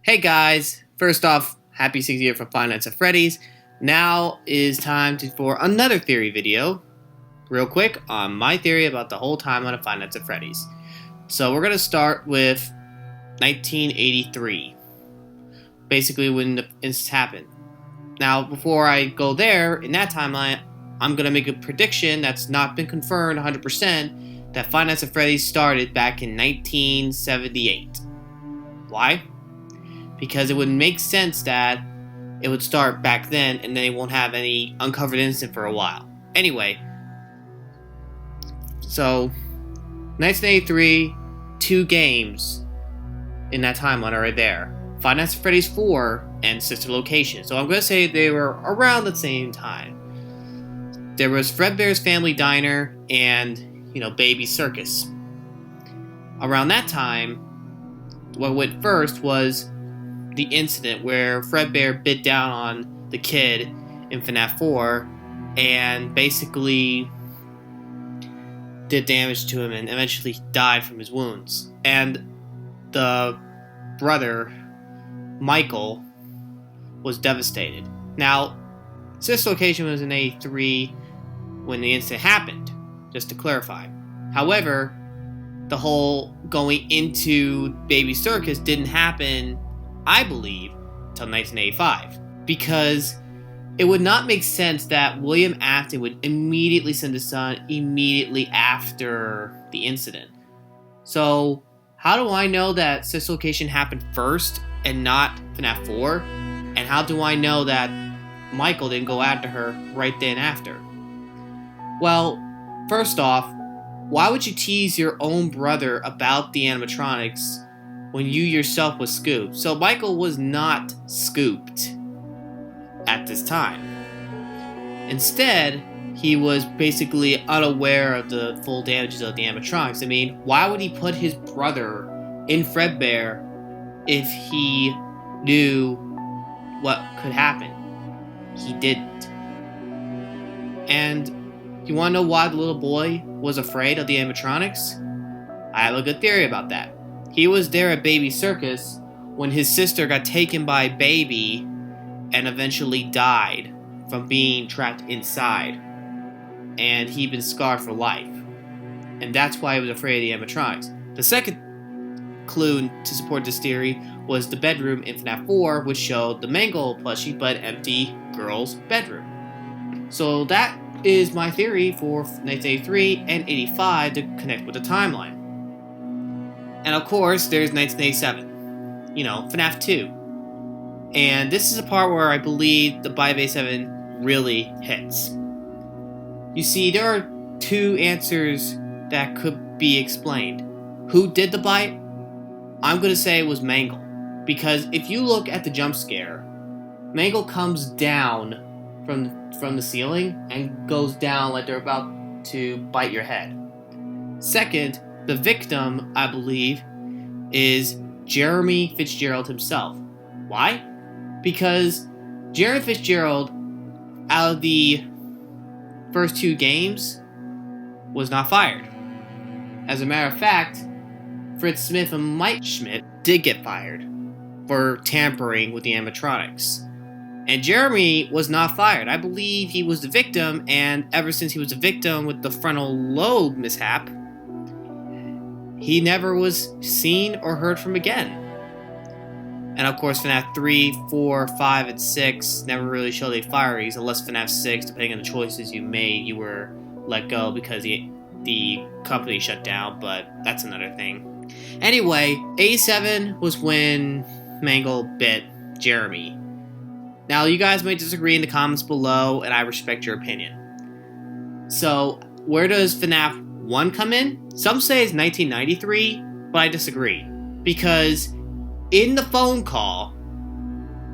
Hey guys, first off, happy 6th year for Five Nights at Freddy's. Now is time for another theory video, real quick, on my theory about the whole timeline of Five Nights at Freddy's. So we're going to start with 1983, basically when the incident happened. Now, before I go there, in that timeline, I'm going to make a prediction that's not been confirmed 100%, that Five Nights at Freddy's started back in 1978. Why? Because it would make sense that it would start back then and then they won't have any uncovered incident for a while. Anyway, so 1983, 2 games in that timeline are there. Five Nights at Freddy's 4 and Sister Location. So I'm going to say they were around the same time. There was Fredbear's Family Diner and, Baby Circus. Around that time, what went first was the incident where Fredbear bit down on the kid in Fnaf 4 and basically did damage to him and eventually died from his wounds. And the brother, Michael, was devastated. Now, Sister Location was in 83 when the incident happened, just to clarify. However, the whole going into Baby Circus didn't happen, I believe, until 1985. Because it would not make sense that William Afton would immediately send his son immediately after the incident. So, how do I know that Sister Location happened first and not Fnaf 4? And how do I know that Michael didn't go after her right then after? Well, first off, why would you tease your own brother about the animatronics when you yourself was scooped? So Michael was not scooped at this time. Instead, he was basically unaware of the full damages of the animatronics. I mean, why would he put his brother in Fredbear if he knew what could happen? He didn't. And you want to know why the little boy was afraid of the animatronics? I have a good theory about that. He was there at Baby Circus when his sister got taken by Baby and eventually died from being trapped inside. And he'd been scarred for life. And that's why he was afraid of the animatronics. The second clue to support this theory was the bedroom in Fnaf 4, which showed the Mangle plushie but empty girl's bedroom. So that is my theory for 1983 and 85 to connect with the timeline. And of course, there's 1987. Fnaf 2. And this is a part where I believe the bite of 87 really hits. You see, there are 2 answers that could be explained. Who did the bite? I'm going to say it was Mangle. Because if you look at the jump scare, Mangle comes down from the ceiling and goes down like they're about to bite your head. Second, the victim, I believe, is Jeremy Fitzgerald himself. Why? Because Jeremy Fitzgerald, out of the first 2 games, was not fired. As a matter of fact, Fritz Smith and Mike Schmidt did get fired for tampering with the animatronics. And Jeremy was not fired. I believe he was the victim, and ever since he was a victim with the frontal lobe mishap, he never was seen or heard from again. And of course, FNAF 3, 4, 5, and 6 never really showed any firings, unless FNAF 6, depending on the choices you made, you were let go because the company shut down, but that's another thing. Anyway, 87 was when Mangle bit Jeremy. Now, you guys might disagree in the comments below, and I respect your opinion. So, where does FNAF 1 come in? Some say it's 1993, but I disagree. Because in the phone call,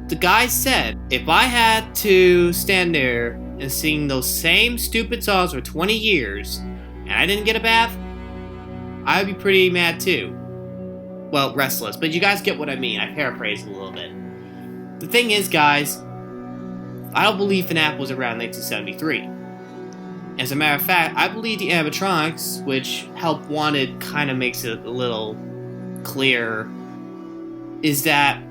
the guy said, if I had to stand there and sing those same stupid songs for 20 years, and I didn't get a bath, I'd be pretty mad too. Well, restless, but you guys get what I mean. I paraphrased a little bit. The thing is, guys, I don't believe FNAF was around 1973. As a matter of fact, I believe the animatronics, which Help Wanted kind of makes it a little clearer, is that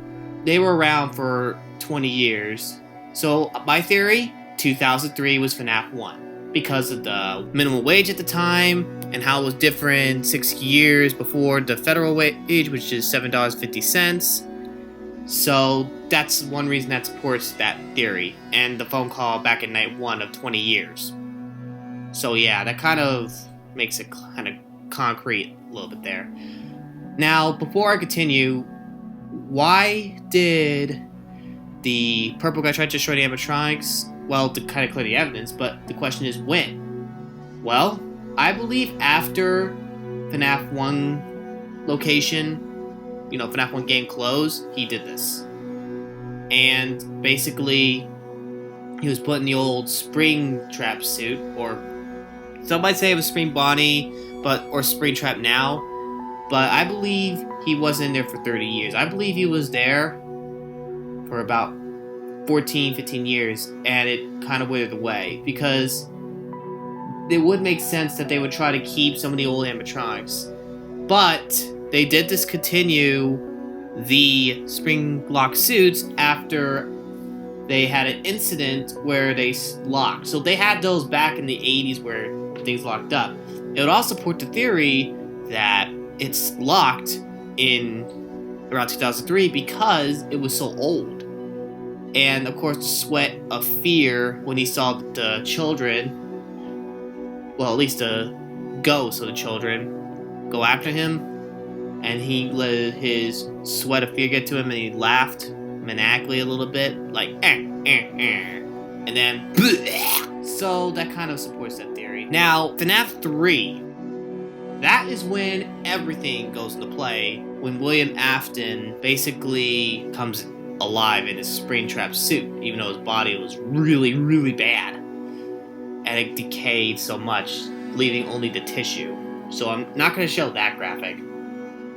they were around for 20 years. So my theory, 2003 was FNAF 1 because of the minimum wage at the time and how it was different 6 years before the federal wage, which is $7.50. So that's one reason that supports that theory, and the phone call back in night 1 of 20 years. So yeah, that kind of makes it kind of concrete a little bit there. Now, before I continue, why did the purple guy try to destroy the animatronics? Well, to kind of clear the evidence, but the question is when? Well, I believe after FNAF 1 location, FNAF 1 game closed, he did this. And basically, he was put in the old Springtrap suit, or some might say it was Spring Bonnie, or Springtrap now. But I believe he wasn't in there for 30 years. I believe he was there for about 14, 15 years, and it kind of withered away, because it would make sense that they would try to keep some of the old animatronics. But they did discontinue the spring lock suits after they had an incident where they locked. So they had those back in the 80s where things locked up. It would also support the theory that it's locked in around 2003 because it was so old. And of course, the sweat of fear when he saw the children, well, at least the ghosts of the children, go after him. And he let his sweat of fear get to him, and he laughed maniacally a little bit, like, and then, bleh. So that kind of supports that theory. Now, FNAF 3, that is when everything goes into play, when William Afton basically comes alive in his Springtrap suit, even though his body was really, really bad. And it decayed so much, leaving only the tissue. So I'm not going to show that graphic.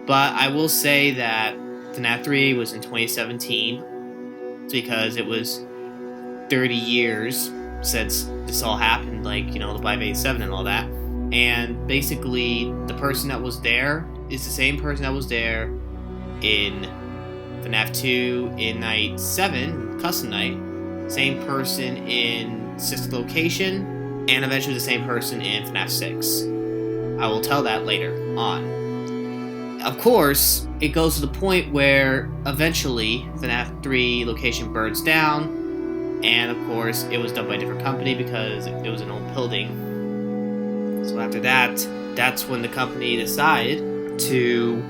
But I will say that FNAF 3 was in 2017 because it was 30 years since this all happened, like, the 587 and all that. And basically, the person that was there is the same person that was there in FNAF 2 in Night 7, Custom Night, same person in Sister Location, and eventually the same person in FNAF 6. I will tell that later on. Of course, it goes to the point where eventually FNAF 3 location burns down, and of course it was done by a different company because it was an old building. So after that, that's when the company decided to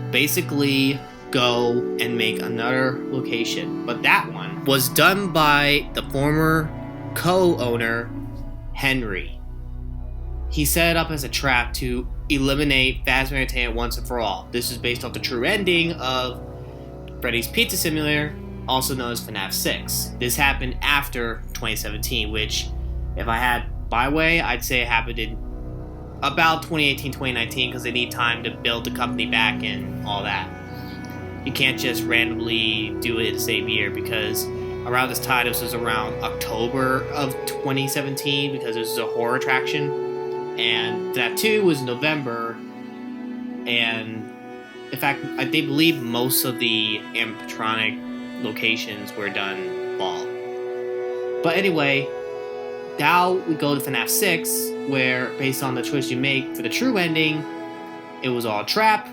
basically go and make another location. But that one was done by the former co-owner, Henry. He set it up as a trap to eliminate Fazbear Entertainment once and for all. This is based off the true ending of Freddy's Pizza Simulator, also known as FNAF 6. This happened after 2017, which, if I had my way, I'd say it happened in about 2018, 2019, because they need time to build the company back and all that. You can't just randomly do it in the same year, because around this time, this was around October of 2017, because this is a horror attraction. And FNAF 2 was November, and in fact, they believe most of the animatronic locations were done fall. But anyway, now we go to FNAF 6, where based on the choice you make for the true ending, it was all a trap,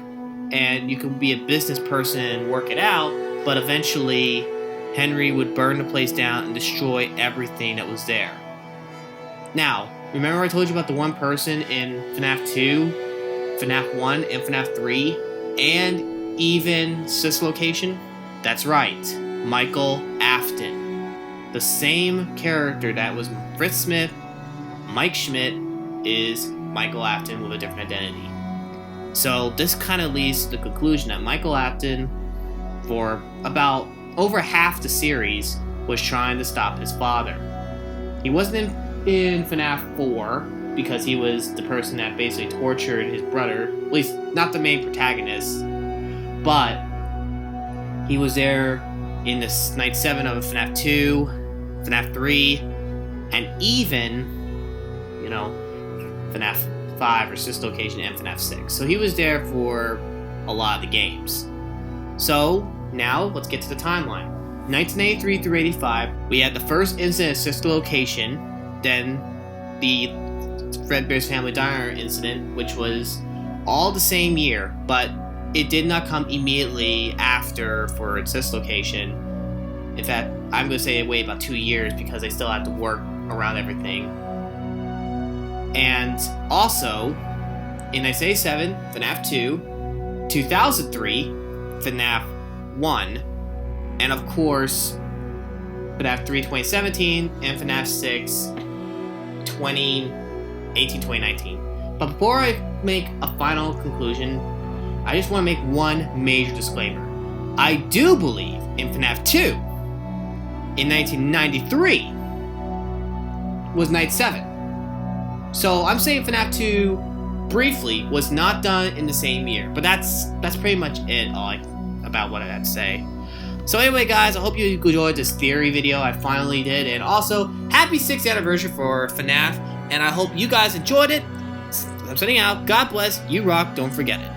and you could be a business person and work it out, but eventually Henry would burn the place down and destroy everything that was there. Now, remember I told you about the one person in FNAF 2, FNAF 1, and FNAF 3, and even Sis Location? That's right, Michael Afton. The same character that was Fritz Smith, Mike Schmidt, is Michael Afton with a different identity. So this kind of leads to the conclusion that Michael Afton, for about over half the series, was trying to stop his father. He wasn't in FNAF 4 because he was the person that basically tortured his brother, at least not the main protagonist, but he was there in this Night 7 of FNAF 2, FNAF 3, and even, FNAF 5 or Sis Location and FNAF 6. So he was there for a lot of the games. So now let's get to the timeline. 1983 through 85, we had the first incident at Sister Location, then the Fredbear's Family Diner incident, which was all the same year, but it did not come immediately after for its Sister Location. In fact, I'm going to say it waited about 2 years because they still had to work around everything. And also, in 1987, FNAF 2, 2003, FNAF 1, and of course, FNAF 3 2017, and FNAF 6 2018-2019. But before I make a final conclusion, I just want to make one major disclaimer. I do believe in FNAF 2 in 1993 was Night 7. So I'm saying FNAF 2 briefly was not done in the same year, but that's pretty much it about what I had to say. So anyway, guys, I hope you enjoyed this theory video I finally did, and also happy 6th anniversary for FNAF, and I hope you guys enjoyed it. I'm signing out. God bless. You rock. Don't forget it.